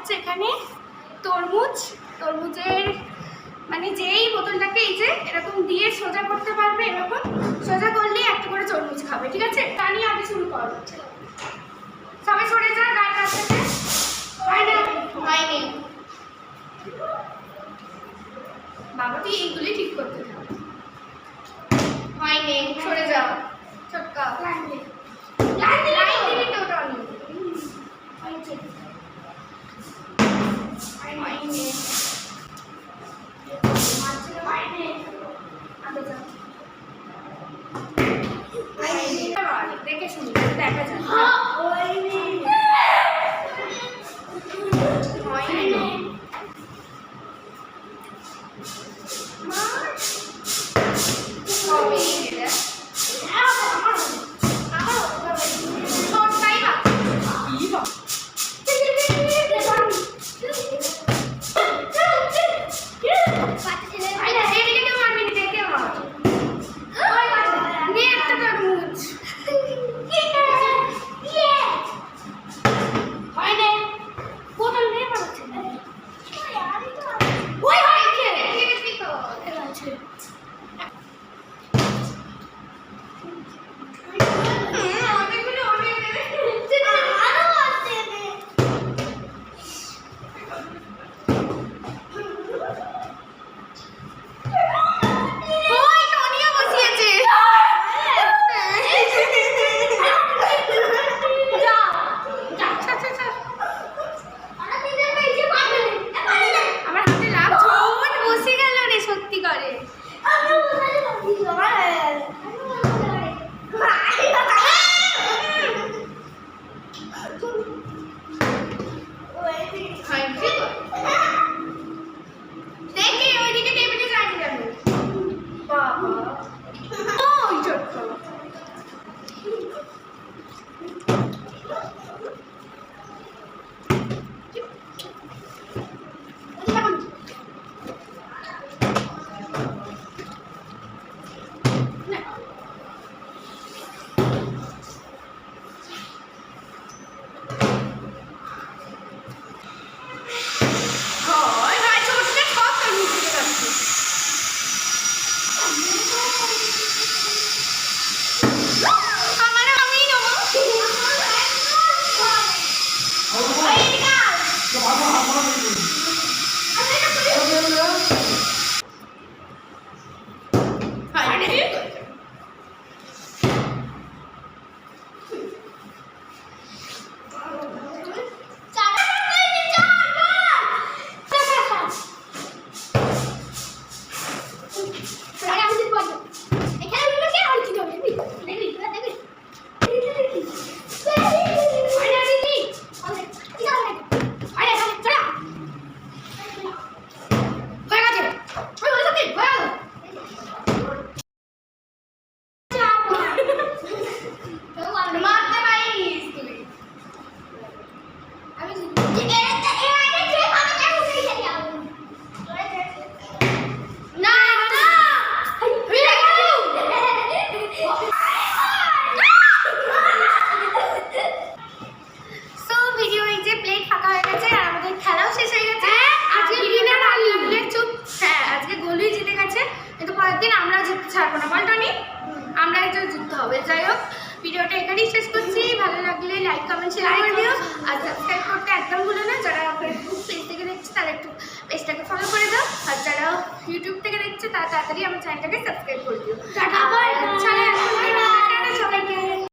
হচ্ছে এখানে তরমুজের মানে যেই বোতলটাকে এই যে এরকম দিয়ে সোজা করতে পারবে, এরকম সোজা করলেই একটা করে তরমুজ খাবে, ঠিক আছে? টানি আগে শুরু কর, সবাই সরে যা গায়ের কাছ থেকে। হয়নি বাবা, তুই এইগুলি ঠিক করতে থাক। হয়নি, সরে যাও ছোটকা। লাইন দিবি তো টানি। দেখে শুনি দেখা যায়। ছাড়বো না, বলটনি আমরা এটা জিততে হবে। যাই হোক, ভিডিওটা এখানেই শেষ করছি। ভালো লাগলে লাইক কমেন্ট শেয়ার করে দিও, আর সাবস্ক্রাইব করতে একদম ভুলো না। যারা ফেসবুক পেজ থেকে দেখছে তারা একটু পেজটাকে ফলো করে দাও, আর যারা ইউটিউব থেকে দেখছে তারা তাড়াতাড়ি আমার চ্যানেলটাকে সাবস্ক্রাইব করে দিও।